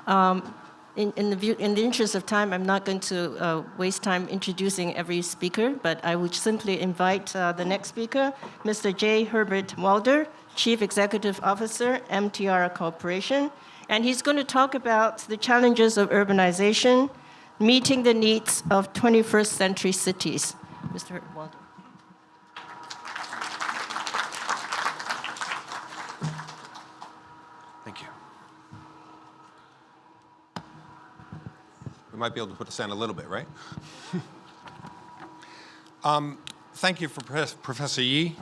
In the interest of time, I'm not going to waste time introducing every speaker, but I would simply invite the next speaker, Mr. J. Herbert Walder, Chief Executive Officer, MTR Corporation. And he's going to talk about the challenges of urbanization, meeting the needs of 21st century cities. Mr. Walder. Thank you. We might be able to put this on a little bit, right? Thank you for Professor Yi.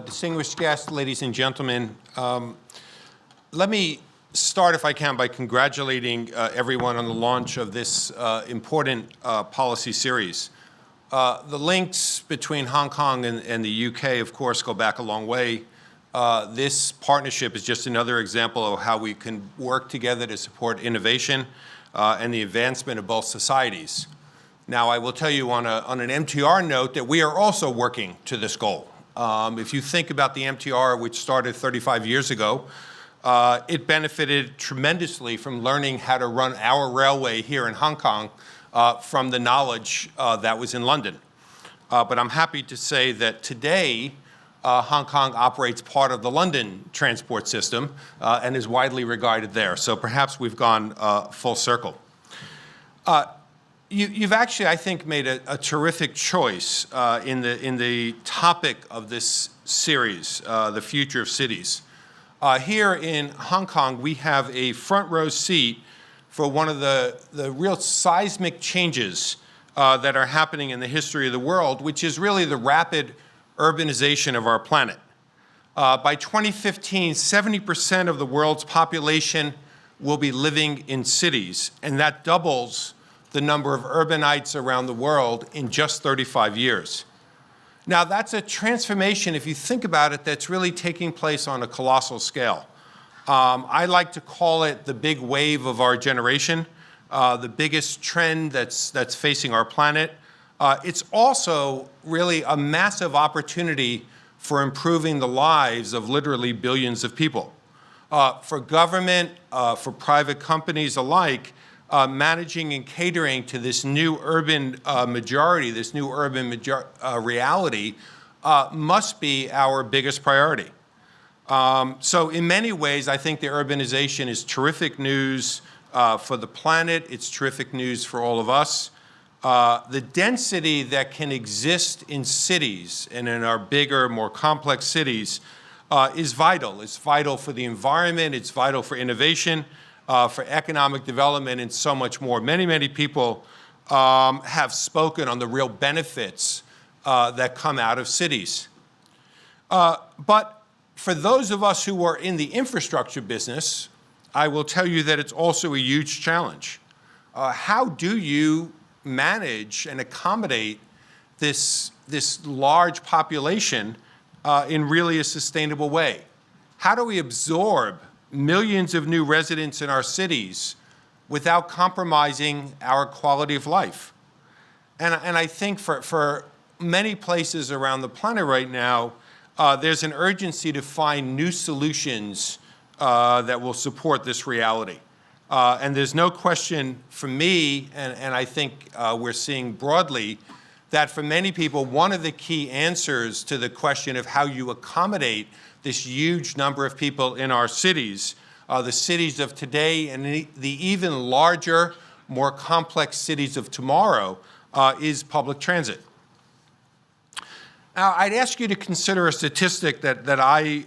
Distinguished guests, ladies and gentlemen, let me start, if I can, by congratulating everyone on the launch of this important policy series. The links between Hong Kong and the UK, of course, go back a long way. This partnership is just another example of how we can work together to support innovation and the advancement of both societies. Now, I will tell you on an MTR note that we are also working to this goal. If you think about the MTR, which started 35 years ago, it benefited tremendously from learning how to run our railway here in Hong Kong from the knowledge that was in London. But I'm happy to say that today, Hong Kong operates part of the London transport system and is widely regarded there. So perhaps we've gone full circle. You've actually, I think, made a terrific choice in the topic of this series, the future of cities. Here in Hong Kong, we have a front row seat for one of the real seismic changes that are happening in the history of the world, which is really the rapid urbanization of our planet. By 2015, 70% of the world's population will be living in cities, and that doubles the number of urbanites around the world in just 35 years. Now, that's a transformation, if you think about it, that's really taking place on a colossal scale. I like to call it the big wave of our generation, the biggest trend that's facing our planet. It's also really a massive opportunity for improving the lives of literally billions of people. For government, for private companies alike, managing and catering to this new urban majority, this new urban reality, must be our biggest priority. So in many ways, I think the urbanization is terrific news for the planet. It's terrific news for all of us. The density that can exist in cities and in our bigger, more complex cities is vital. It's vital for the environment. It's vital for innovation, for economic development, and so much more. Many, many people have spoken on the real benefits that come out of cities. But for those of us who are in the infrastructure business, I will tell you that it's also a huge challenge. How do you manage and accommodate this large population in really a sustainable way? How do we absorb millions of new residents in our cities without compromising our quality of life? And I think for many places around the planet right now, there's an urgency to find new solutions that will support this reality. And there's no question for me, and I think we're seeing broadly, that for many people, one of the key answers to the question of how you accommodate this huge number of people in our cities, the cities of today and the even larger, more complex cities of tomorrow, is public transit. Now, I'd ask you to consider a statistic that I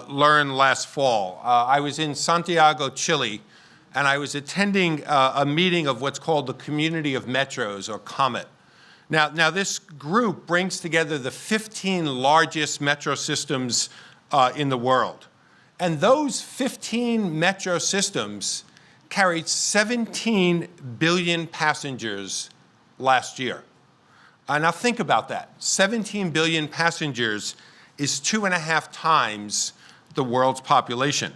learned last fall. I was in Santiago, Chile, and I was attending a meeting of what's called the Community of Metros, or COMET. Now this group brings together the 15 largest metro systems in the world. And those 15 metro systems carried 17 billion passengers last year. Now think about that. 17 billion passengers is 2.5 times the world's population.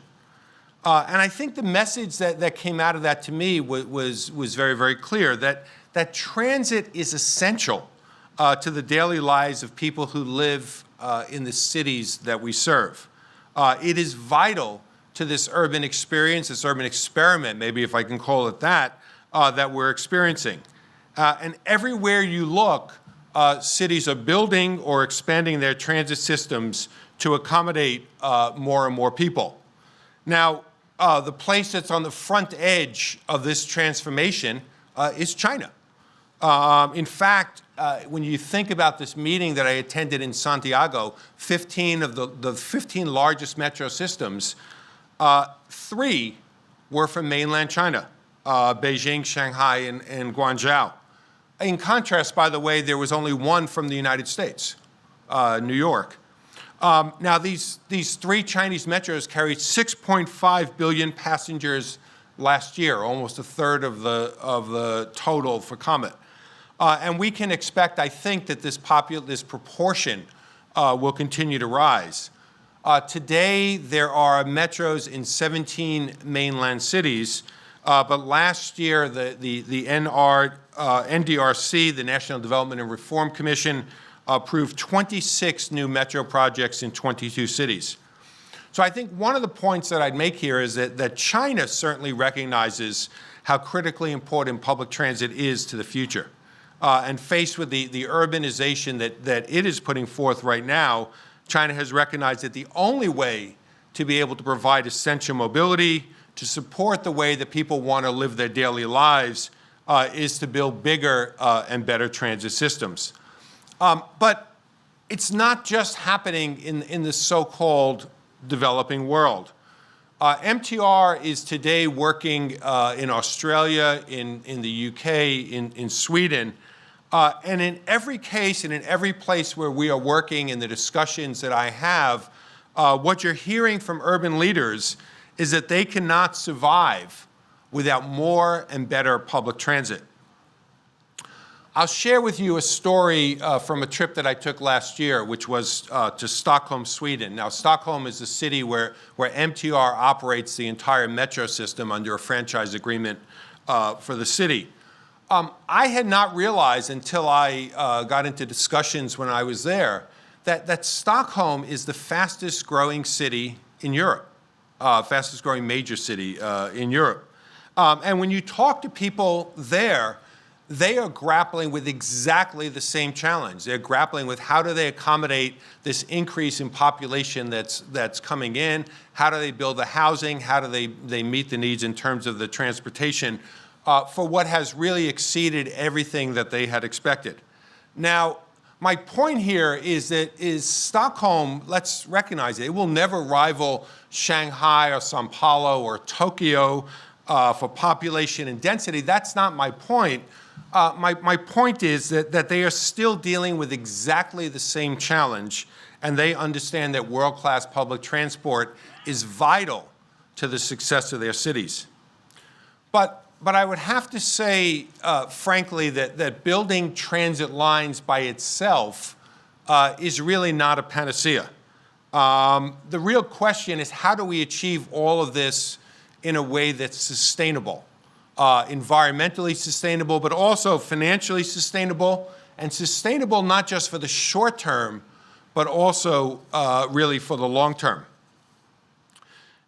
And I think the message that came out of that to me was very, very clear, that transit is essential to the daily lives of people who live in the cities that we serve. It is vital to this urban experience, this urban experiment, maybe if I can call it that, that we're experiencing. And everywhere you look, cities are building or expanding their transit systems to accommodate more and more people. Now, the place that's on the front edge of this transformation is China. In fact, when you think about this meeting that I attended in Santiago, 15 of the 15 largest metro systems, 3 were from mainland China, Beijing, Shanghai, and Guangzhou. In contrast, by the way, there was only 1 from the United States, New York. Now, these 3 Chinese metros carried 6.5 billion passengers last year, almost a third of the total for Comet. And we can expect, I think, that this proportion will continue to rise. Today, there are metros in 17 mainland cities, but last year, the NDRC, the National Development and Reform Commission, approved 26 new metro projects in 22 cities. So I think one of the points that I'd make here is that China certainly recognizes how critically important public transit is to the future. And faced with the urbanization that it is putting forth right now, China has recognized that the only way to be able to provide essential mobility, to support the way that people want to live their daily lives, is to build bigger and better transit systems. But it's not just happening in the so-called developing world. MTR is today working in Australia, in the UK, in Sweden, and in every case and in every place where we are working in the discussions that I have, what you're hearing from urban leaders is that they cannot survive without more and better public transit. I'll share with you a story from a trip that I took last year, which was to Stockholm, Sweden. Now, Stockholm is a city where MTR operates the entire metro system under a franchise agreement for the city. I had not realized until I got into discussions when I was there that Stockholm is the fastest growing city in Europe, fastest growing major city in Europe. And when you talk to people there, they are grappling with exactly the same challenge. They're grappling with how do they accommodate this increase in population that's coming in, how do they build the housing, how do they meet the needs in terms of the transportation for what has really exceeded everything that they had expected. Now, my point here is that Stockholm, let's recognize it will never rival Shanghai or Sao Paulo or Tokyo for population and density. That's not my point. My point is that they are still dealing with exactly the same challenge, and they understand that world-class public transport is vital to the success of their cities. But I would have to say, frankly, that building transit lines by itself is really not a panacea. The real question is, how do we achieve all of this in a way that's sustainable? Environmentally sustainable, but also financially sustainable, and sustainable not just for the short term, but also really for the long term.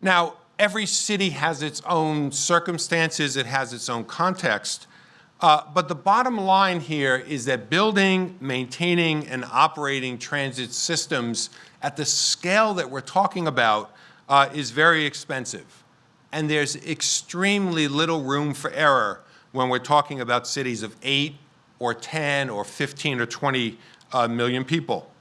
Now, every city has its own circumstances, it has its own context, but the bottom line here is that building, maintaining, and operating transit systems at the scale that we're talking about is very expensive. And there's extremely little room for error when we're talking about cities of 8 or 10 or 15 or 20 million people.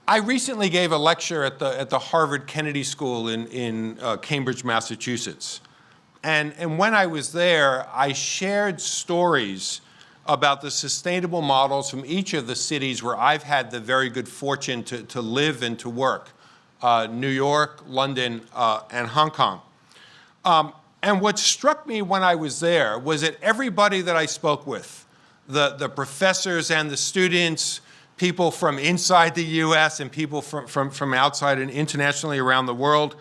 I recently gave a lecture at the Harvard Kennedy School in Cambridge, Massachusetts. And when I was there, I shared stories about the sustainable models from each of the cities where I've had the very good fortune to live and to work. New York, London, and Hong Kong. And what struck me when I was there was that everybody that I spoke with, the professors and the students, people from inside the US and people from outside and internationally around the world,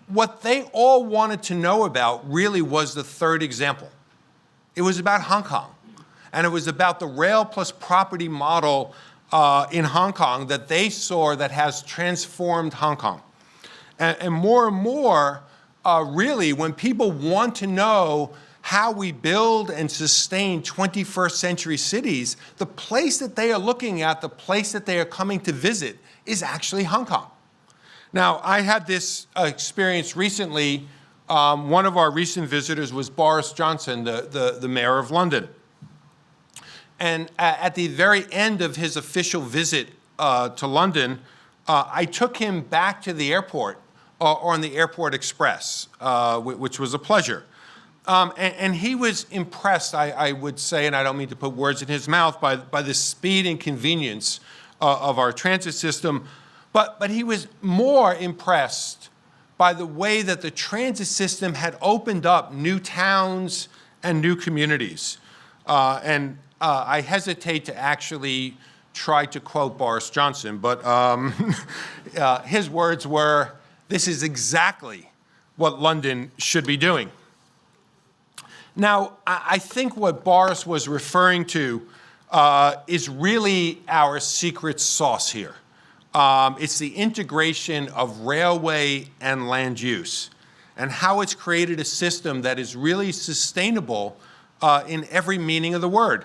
what they all wanted to know about really was the third example. It was about Hong Kong. And it was about the rail plus property model in Hong Kong that they saw that has transformed Hong Kong. And more, really, when people want to know how we build and sustain 21st century cities, the place that they are looking at, the place that they are coming to visit, is actually Hong Kong. Now, I had this experience recently. One of our recent visitors was Boris Johnson, the mayor of London. And at the very end of his official visit to London, I took him back to the airport on the Airport Express, which was a pleasure. And he was impressed, I would say, and I don't mean to put words in his mouth, by the speed and convenience of our transit system. But he was more impressed by the way that the transit system had opened up new towns and new communities. I hesitate to actually try to quote Boris Johnson, but his words were, "This is exactly what London should be doing." Now, I think what Boris was referring to is really our secret sauce here. It's the integration of railway and land use, and how it's created a system that is really sustainable in every meaning of the word.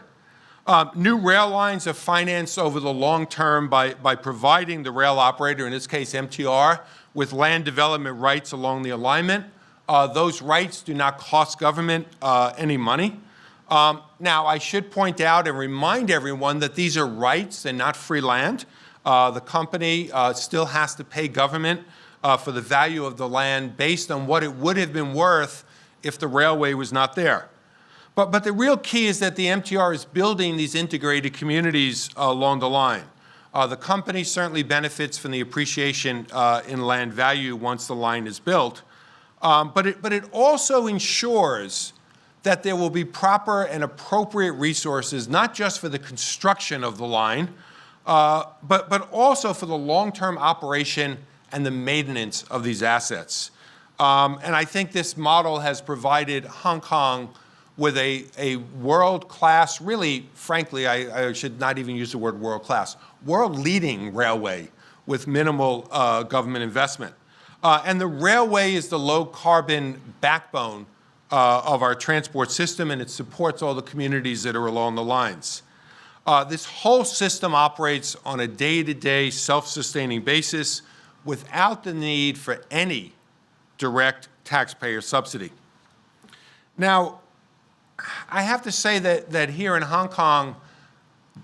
New rail lines are financed over the long term by providing the rail operator, in this case MTR, with land development rights along the alignment. Those rights do not cost government any money. Now, I should point out and remind everyone that these are rights and not free land. The company still has to pay government for the value of the land based on what it would have been worth if the railway was not there. But the real key is that the MTR is building these integrated communities along the line. The company certainly benefits from the appreciation in land value once the line is built. But it also ensures that there will be proper and appropriate resources, not just for the construction of the line, but also for the long-term operation and the maintenance of these assets. And I think this model has provided Hong Kong with a world-class, really, frankly, I should not even use the word world-class, world-leading railway with minimal government investment. And the railway is the low-carbon backbone of our transport system, and it supports all the communities that are along the lines. This whole system operates on a day-to-day, self-sustaining basis without the need for any direct taxpayer subsidy. Now, I have to say that here in Hong Kong,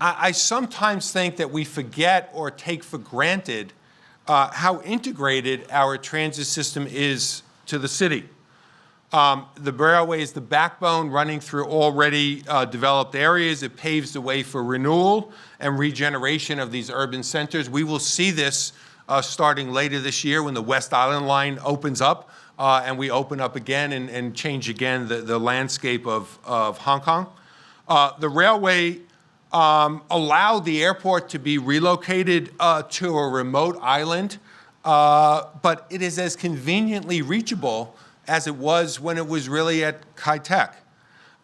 I sometimes think that we forget or take for granted how integrated our transit system is to the city. The railway is the backbone running through already developed areas. It paves the way for renewal and regeneration of these urban centers. We will see this starting later this year when the West Island line opens up and we open up again and change again the landscape of Hong Kong. The railway allowed the airport to be relocated to a remote island, but it is as conveniently reachable as it was when it was really at Kai Tak.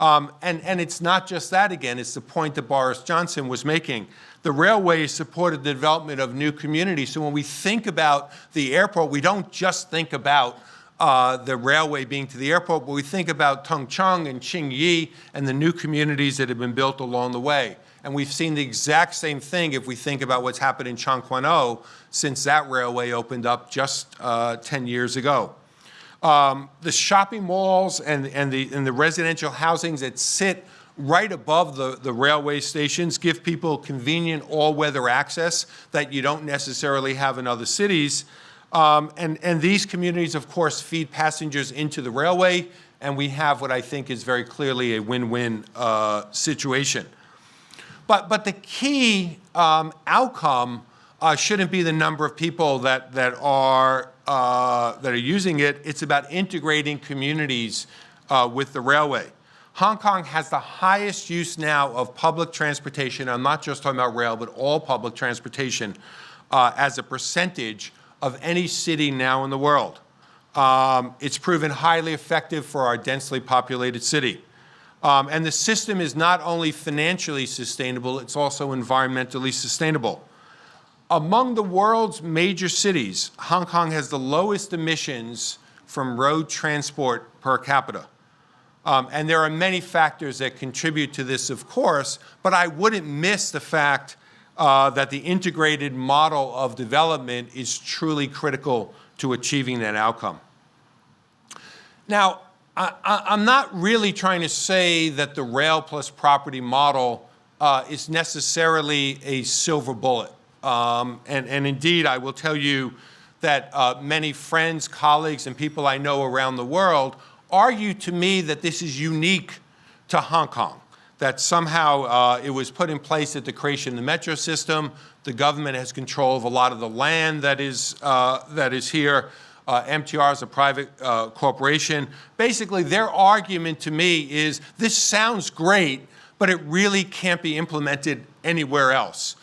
And it's not just that, again, it's the point that Boris Johnson was making. The railway supported the development of new communities. So when we think about the airport, we don't just think about the railway being to the airport, but we think about Tung Chung and Ching Yi and the new communities that have been built along the way. And we've seen the exact same thing if we think about what's happened in Chong Kwan O since that railway opened up just 10 years ago. The shopping malls and the residential housings that sit right above the railway stations give people convenient all-weather access that you don't necessarily have in other cities. And these communities, of course, feed passengers into the railway, and we have what I think is very clearly a win-win situation. But the key outcome shouldn't be the number of people that are using it. It's about integrating communities with the railway. Hong Kong has the highest use now of public transportation. I'm not just talking about rail, but all public transportation as a percentage of any city now in the world. It's proven highly effective for our densely populated city. And the system is not only financially sustainable, it's also environmentally sustainable. Among the world's major cities, Hong Kong has the lowest emissions from road transport per capita. And there are many factors that contribute to this, of course, but I wouldn't miss the fact that the integrated model of development is truly critical to achieving that outcome. Now, I'm not really trying to say that the rail plus property model is necessarily a silver bullet. And indeed, I will tell you that many friends, colleagues, and people I know around the world argue to me that this is unique to Hong Kong, that somehow it was put in place at the creation of the metro system. The government has control of a lot of the land that is here. MTR is a private corporation. Basically, their argument to me is this sounds great, but it really can't be implemented anywhere else.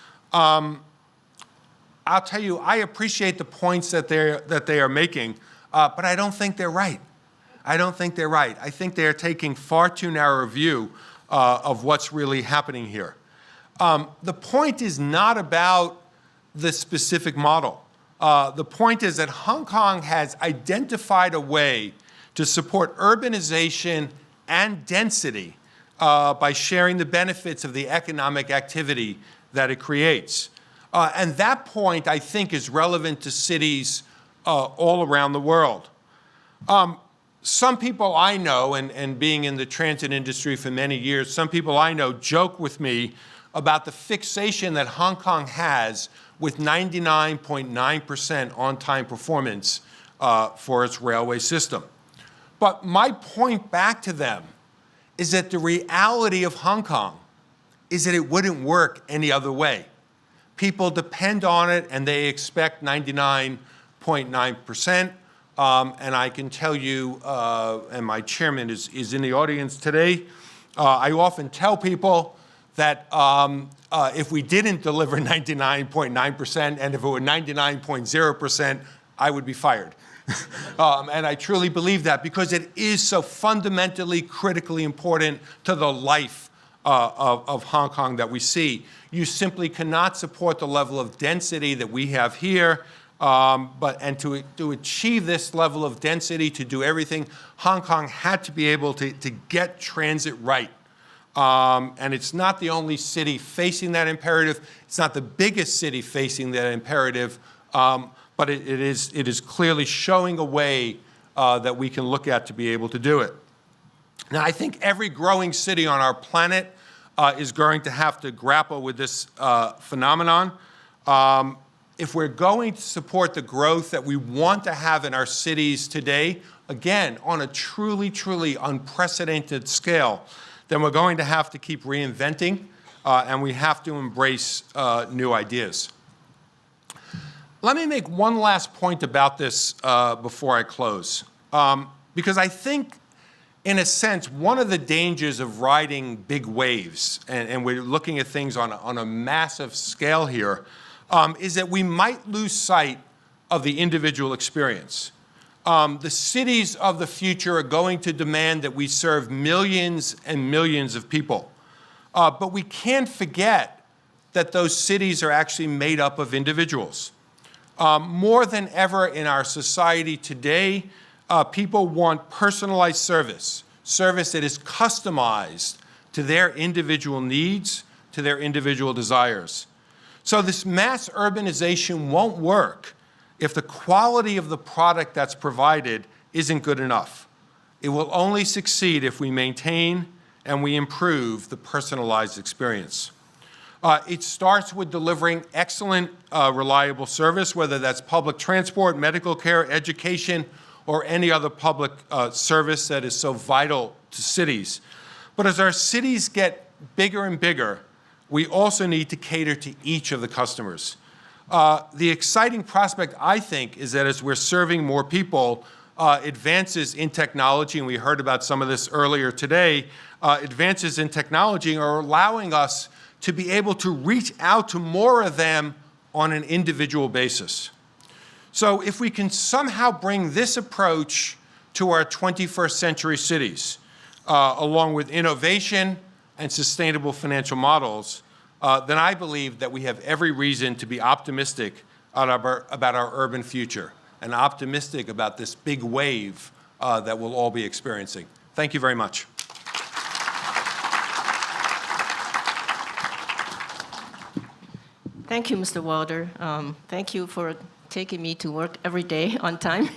I'll tell you, I appreciate the points that they are making, but I don't think they're right. I don't think they're right. I think they are taking far too narrow a view of what's really happening here. The point is not about the specific model. The point is that Hong Kong has identified a way to support urbanization and density by sharing the benefits of the economic activity that it creates. And that point, I think, is relevant to cities all around the world. Some people I know, and being in the transit industry for many years, some people I know joke with me about the fixation that Hong Kong has with 99.9% on-time performance for its railway system. But my point back to them is that the reality of Hong Kong is that it wouldn't work any other way. People depend on it, and they expect 99.9%. And I can tell you, and my chairman is in the audience today, I often tell people that if we didn't deliver 99.9%, and if it were 99.0%, I would be fired. And I truly believe that because it is so fundamentally, critically important to the life of Hong Kong that we see. You simply cannot support the level of density that we have here. And to achieve this level of density, to do everything, Hong Kong had to be able to get transit right. And it's not the only city facing that imperative. It's not the biggest city facing that imperative, but it is clearly showing a way that we can look at to be able to do it. Now, I think every growing city on our planet is going to have to grapple with this phenomenon. If we're going to support the growth that we want to have in our cities today, again, on a truly, truly unprecedented scale, then we're going to have to keep reinventing, and we have to embrace new ideas. Let me make one last point about this before I close, because I think, in a sense, one of the dangers of riding big waves, and we're looking at things on a massive scale here, is that we might lose sight of the individual experience. The cities of the future are going to demand that we serve millions and millions of people. But we can't forget that those cities are actually made up of individuals. More than ever in our society today, people want personalized service that is customized to their individual needs, to their individual desires. So this mass urbanization won't work if the quality of the product that's provided isn't good enough. It will only succeed if we maintain and we improve the personalized experience. It starts with delivering excellent, reliable service, whether that's public transport, medical care, education, or any other public service that is so vital to cities. But as our cities get bigger and bigger, we also need to cater to each of the customers. The exciting prospect, I think, is that as we're serving more people, advances in technology, and we heard about some of this earlier today, advances in technology are allowing us to be able to reach out to more of them on an individual basis. So if we can somehow bring this approach to our 21st century cities, along with innovation and sustainable financial models, then I believe that we have every reason to be optimistic about our urban future and optimistic about this big wave that we'll all be experiencing. Thank you very much. Thank you, Mr. Walder. Thank you for taking me to work every day on time.